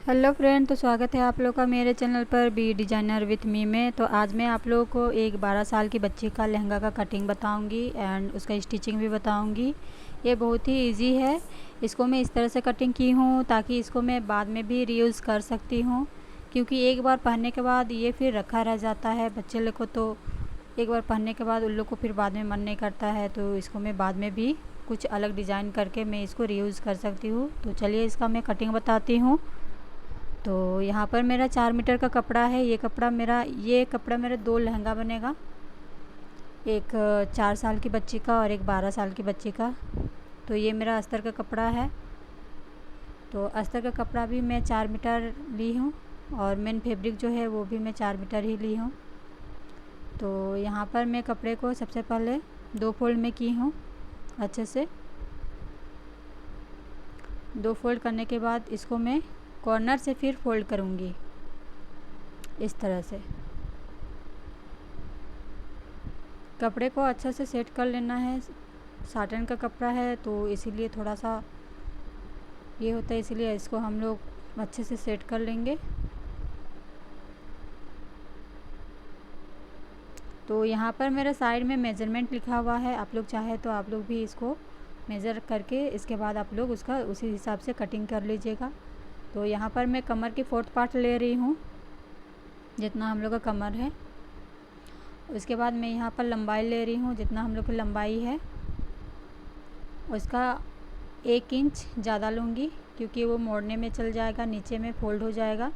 Hello friend, तो स्वागत है आप लोग का मेरे चैनल पर बी डिज़ाइनर विथ मी में। तो आज मैं आप लोगों को एक 12 साल की बच्ची का लहंगा का कटिंग बताऊंगी एंड उसका स्टिचिंग भी बताऊंगी। ये बहुत ही इजी है। इसको मैं इस तरह से कटिंग की हूँ ताकि इसको मैं बाद में भी रीयूज़ कर सकती हूँ, क्योंकि एक बार पहनने के बाद ये फिर रखा रह जाता है। बच्चे लोग को तो एक बार पहनने के बाद उन लोग को फिर बाद में मन नहीं करता है, तो इसको मैं बाद में भी कुछ अलग डिज़ाइन करके मैं इसको रीयूज़ कर सकती हूँ। तो चलिए इसका मैं कटिंग बताती हूँ। तो यहाँ पर मेरा 4 मीटर का कपड़ा है। ये कपड़ा मेरा 2 लहंगा बनेगा, एक 4 साल की बच्ची का और एक 12 साल की बच्ची का। तो ये मेरा अस्तर का कपड़ा है। तो अस्तर का कपड़ा भी मैं 4 मीटर ली हूँ और मेन फैब्रिक जो है वो भी मैं 4 मीटर ही ली हूँ। तो यहाँ पर मैं कपड़े को सबसे पहले 2 फोल्ड में की हूँ। अच्छे से 2 फोल्ड करने के बाद इसको मैं कॉर्नर से फिर फोल्ड करूँगी इस तरह से। कपड़े को अच्छा से सेट कर लेना है। साटन का कपड़ा है तो इसीलिए थोड़ा सा ये होता है, इसीलिए इसको हम लोग अच्छे से सेट कर लेंगे। तो यहाँ पर मेरा साइड में मेज़रमेंट लिखा हुआ है। आप लोग चाहे तो आप लोग भी इसको मेज़र करके इसके बाद आप लोग उसका उसी हिसाब से कटिंग कर लीजिएगा। तो यहाँ पर मैं कमर की 4th पार्ट ले रही हूँ, जितना हम लोग का कमर है। उसके बाद मैं यहाँ पर लंबाई ले रही हूँ, जितना हम लोग की लंबाई है उसका 1 इंच ज़्यादा लूँगी, क्योंकि वो मोड़ने में चल जाएगा, नीचे में फोल्ड हो जाएगा।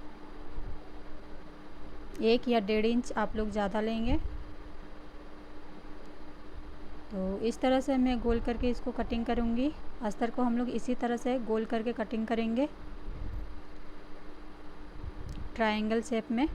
1 या 1.5 इंच आप लोग ज़्यादा लेंगे। तो इस तरह से मैं गोल करके इसको कटिंग करूँगी। अस्तर को हम लोग इसी तरह से गोल करके कटिंग करेंगे, ट्रायंगल शेप में।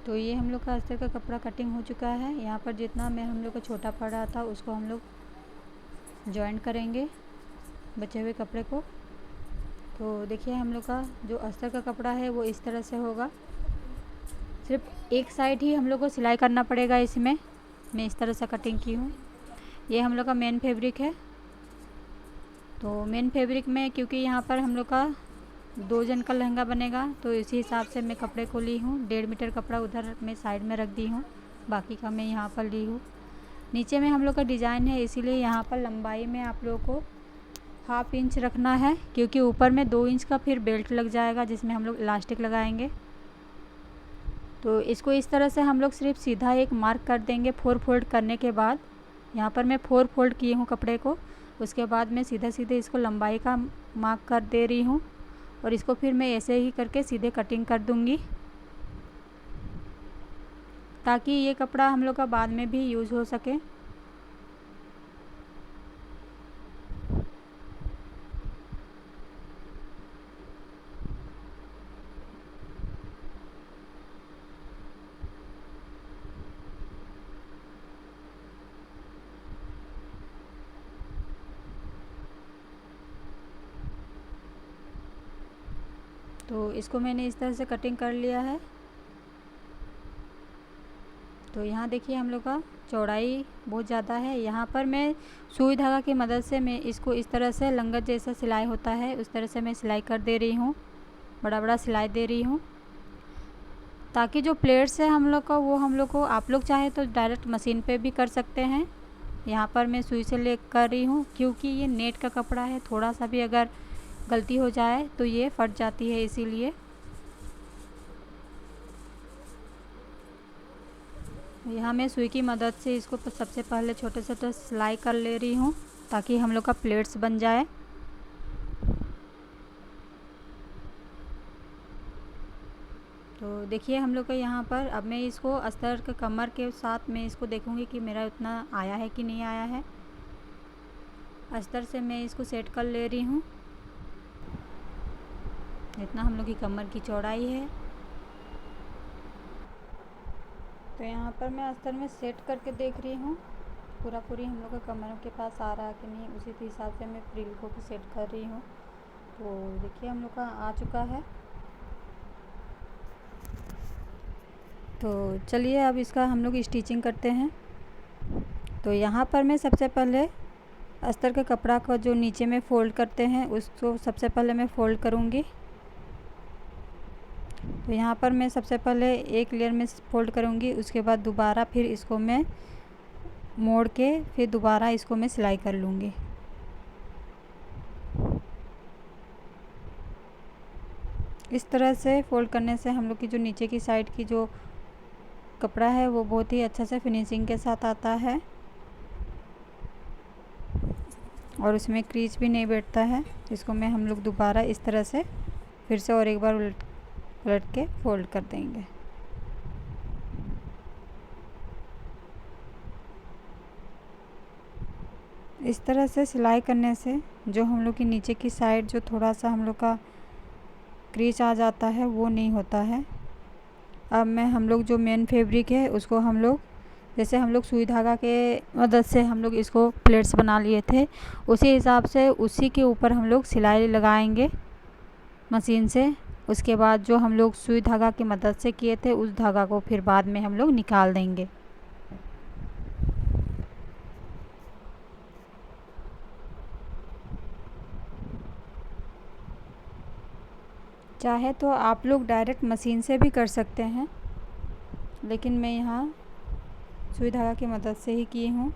तो ये हम लोग का अस्तर का कपड़ा कटिंग हो चुका है। यहाँ पर जितना मैं हम लोग का छोटा पड़ रहा था उसको हम लोग जॉइंट करेंगे बचे हुए कपड़े को। तो देखिए हम लोग का जो अस्तर का कपड़ा है वो इस तरह से होगा। सिर्फ एक साइड ही हम लोग को सिलाई करना पड़ेगा इसमें। मैं इस तरह से कटिंग की हूँ। ये हम लोग का मेन फैब्रिक है। तो मेन फैब्रिक में क्योंकि यहाँ पर हम लोग का 2 जन का लहंगा बनेगा, तो इसी हिसाब से मैं कपड़े को ली हूँ। 1.5 मीटर कपड़ा उधर मैं साइड में रख दी हूँ, बाकी का मैं यहाँ पर ली हूँ। नीचे में हम लोग का डिज़ाइन है, इसीलिए यहाँ पर लंबाई में आप लोगों को 1/2 इंच रखना है, क्योंकि ऊपर में 2 इंच का फिर बेल्ट लग जाएगा जिसमें हम लोग इलास्टिक लगाएंगे। तो इसको इस तरह से हम लोग सिर्फ सीधा एक मार्क कर देंगे 4 फोल्ड करने के बाद। यहाँ पर मैं 4 फोल्ड किए हूँ कपड़े को। उसके बाद मैं सीधे सीधे इसको लंबाई का मार्क कर दे रही हूँ और इसको फिर मैं ऐसे ही करके सीधे कटिंग कर दूँगी, ताकि ये कपड़ा हम लोग का बाद में भी यूज़ हो सके। तो इसको मैंने इस तरह से कटिंग कर लिया है। तो यहाँ देखिए हम लोग का चौड़ाई बहुत ज़्यादा है। यहाँ पर मैं सुई धागा की मदद से मैं इसको इस तरह से लंगट जैसा सिलाई होता है उस तरह से मैं सिलाई कर दे रही हूँ, बड़ा बड़ा सिलाई दे रही हूँ, ताकि जो प्लेट्स है हम लोग का वो हम लोग को आप लोग चाहे तो डायरेक्ट मशीन पे भी कर सकते हैं। यहाँ पर मैं सुई से ले कर रही हूँ, क्योंकि ये नेट का कपड़ा है, थोड़ा सा भी अगर गलती हो जाए तो ये फट जाती है, इसीलिए। यहाँ मैं सुई की मदद से इसको सबसे पहले छोटे छोटे सिलाई कर ले रही हूँ, ताकि हम लोग का प्लेट्स बन जाए। तो देखिए हम लोग का यहाँ पर अब मैं इसको अस्तर के कमर के साथ मैं इसको देखूँगी कि मेरा उतना आया है कि नहीं आया है। अस्तर से मैं इसको सेट कर ले रही हूँ। इतना हम लोग की कमर की चौड़ाई है। तो यहाँ पर मैं अस्तर में सेट करके देख रही हूँ पूरी हम लोग का कमर के पास आ रहा है कि नहीं, उसी हिसाब से मैं फ्रिल को भी सेट कर रही हूँ। तो देखिए हम लोग का आ चुका है। तो चलिए अब इसका हम लोग स्टिचिंग करते हैं। तो यहाँ पर मैं सबसे पहले अस्तर के कपड़ा को जो नीचे में फ़ोल्ड करते हैं उसको सबसे पहले मैं फ़ोल्ड करूँगी। तो यहाँ पर मैं सबसे पहले एक लेयर में फ़ोल्ड करूँगी, उसके बाद दोबारा फिर इसको मैं मोड़ के फिर दोबारा इसको मैं सिलाई कर लूँगी। इस तरह से फ़ोल्ड करने से हम लोग की जो नीचे की साइड की जो कपड़ा है वो बहुत ही अच्छा से फिनिशिंग के साथ आता है और उसमें क्रीज भी नहीं बैठता है। इसको मैं हम लोग दोबारा इस तरह से फिर से और एक बार उलट के फ़ोल्ड कर देंगे। इस तरह से सिलाई करने से जो हम लोग की नीचे की साइड जो थोड़ा सा हम लोग का क्रीज आ जाता है वो नहीं होता है। अब मैं हम लोग जो मेन फैब्रिक है उसको हम लोग जैसे हम लोग सुई धागा के मदद से हम लोग इसको प्लेट्स बना लिए थे, उसी हिसाब से उसी के ऊपर हम लोग सिलाई लगाएंगे मशीन से। उसके बाद जो हम लोग सुई धागा की मदद से किए थे उस धागा को फिर बाद में हम लोग निकाल देंगे। चाहे तो आप लोग डायरेक्ट मशीन से भी कर सकते हैं, लेकिन मैं यहाँ सुई धागा की मदद से ही की हूँ।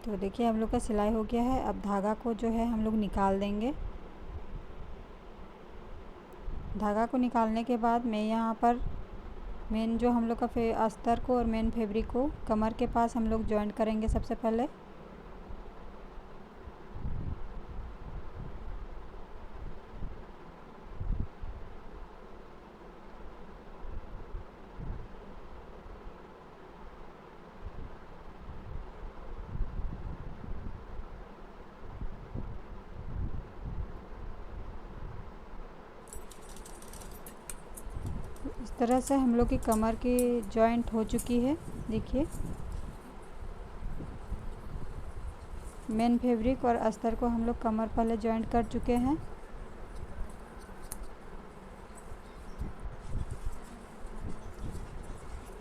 तो देखिए हम लोग का सिलाई हो गया है। अब धागा को जो है हम लोग निकाल देंगे। धागा को निकालने के बाद मैं यहाँ पर मेन जो हम लोग का अस्तर को और मेन फैब्रिक को कमर के पास हम लोग जॉइंट करेंगे सबसे पहले। इस तरह से हम लोग की कमर की जॉइंट हो चुकी है। देखिए मेन फैब्रिक और अस्तर को हम लोग कमर पहले जॉइंट कर चुके हैं।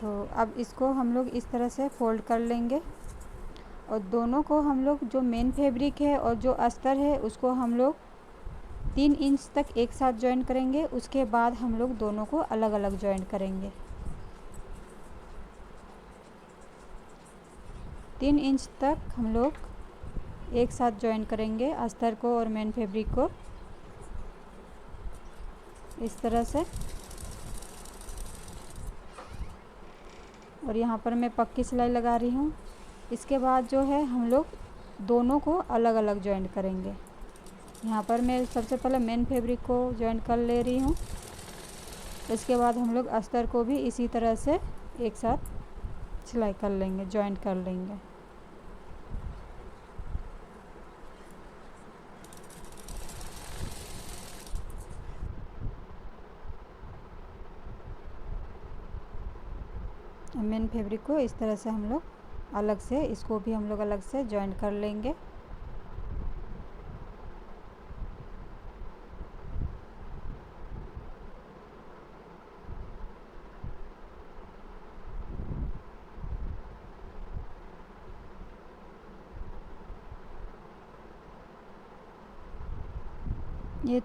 तो अब इसको हम लोग इस तरह से फ़ोल्ड कर लेंगे और दोनों को हम लोग जो मेन फैब्रिक है और जो अस्तर है उसको हम लोग 3 इंच तक एक साथ जॉइन करेंगे। उसके बाद हम लोग दोनों को अलग अलग जॉइन करेंगे। 3 इंच तक हम लोग एक साथ जॉइन करेंगे अस्तर को और मेन फैब्रिक को इस तरह से। और यहाँ पर मैं पक्की सिलाई लगा रही हूँ। इसके बाद जो है हम लोग दोनों को अलग अलग जॉइन करेंगे। यहाँ पर मैं सबसे पहले मेन फैब्रिक को जॉइन कर ले रही हूँ। इसके बाद हम लोग अस्तर को भी इसी तरह से एक साथ सिलाई कर लेंगे, जॉइन कर लेंगे। मेन फैब्रिक को इस तरह से हम लोग अलग से, इसको भी हम लोग अलग से जॉइन कर लेंगे। ये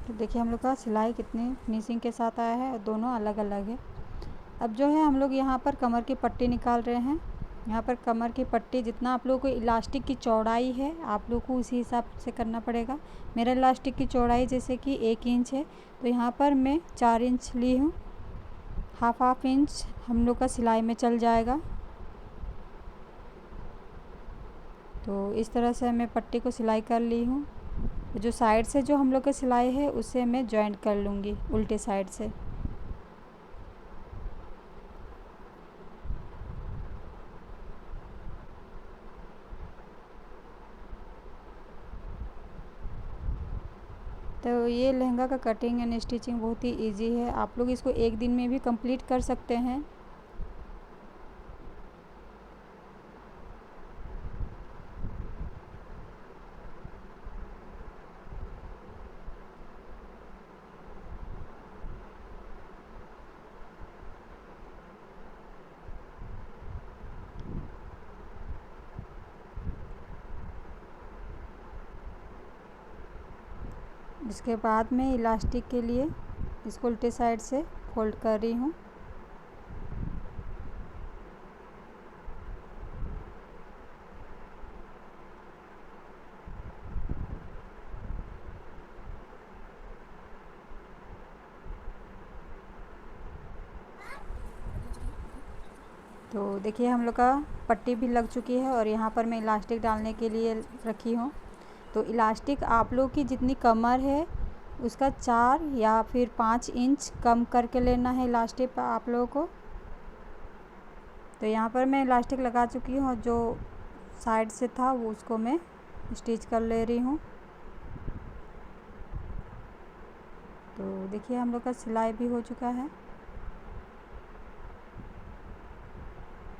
तो देखिए हम लोग का सिलाई कितनी फिनिशिंग के साथ आया है और दोनों अलग अलग है। अब जो है हम लोग यहाँ पर कमर की पट्टी निकाल रहे हैं। यहाँ पर कमर की पट्टी जितना आप लोगों को इलास्टिक की चौड़ाई है आप लोग को उसी हिसाब से करना पड़ेगा। मेरा इलास्टिक की चौड़ाई जैसे कि 1 इंच है, तो यहाँ पर मैं 4 इंच ली हूँ। हाफ इंच हम लोग का सिलाई में चल जाएगा। तो इस तरह से मैं पट्टी को सिलाई कर ली हूँ। जो साइड से जो हम लोग का सिलाई है उसे मैं जॉइंट कर लूँगी उल्टे साइड से। तो ये लहंगा का कटिंग एंड स्टिचिंग बहुत ही इजी है। आप लोग इसको एक दिन में भी कंप्लीट कर सकते हैं। इसके बाद मैं इलास्टिक के लिए इसको उल्टे साइड से फोल्ड कर रही हूँ। तो देखिए हम लोग का पट्टी भी लग चुकी है और यहाँ पर मैं इलास्टिक डालने के लिए रखी हूँ। तो इलास्टिक आप लोग की जितनी कमर है उसका 4 या फिर 5 इंच कम करके लेना है इलास्टिक आप लोगों को। तो यहाँ पर मैं इलास्टिक लगा चुकी हूँ और जो साइड से था वो उसको मैं स्टिच कर ले रही हूँ। तो देखिए हम लोग का सिलाई भी हो चुका है।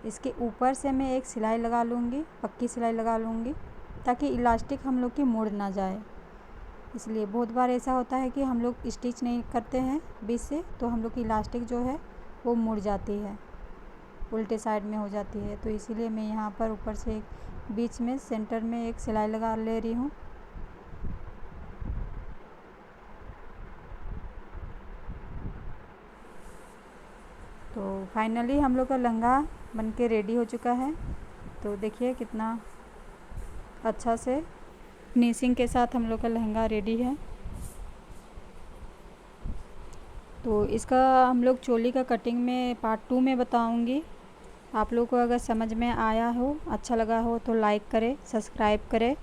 इसके ऊपर से मैं एक सिलाई लगा लूँगी, पक्की सिलाई लगा लूँगी ताकि इलास्टिक हम लोग की मुड़ ना जाए। इसलिए बहुत बार ऐसा होता है कि हम लोग स्टिच नहीं करते हैं बीच से, तो हम लोग की इलास्टिक जो है वो मुड़ जाती है, उल्टे साइड में हो जाती है। तो इसीलिए मैं यहाँ पर ऊपर से एक बीच में सेंटर में एक सिलाई लगा ले रही हूँ। तो फाइनली हम लोग का लहंगा बन के रेडी हो चुका है। तो देखिए कितना अच्छा से फिनिशिंग के साथ हम लोग का लहंगा रेडी है। तो इसका हम लोग चोली का कटिंग में पार्ट 2 में बताऊंगी। आप लोग को अगर समझ में आया हो, अच्छा लगा हो तो लाइक करें, सब्सक्राइब करें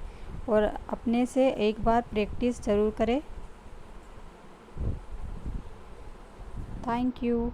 और अपने से एक बार प्रैक्टिस ज़रूर करें। Thank you.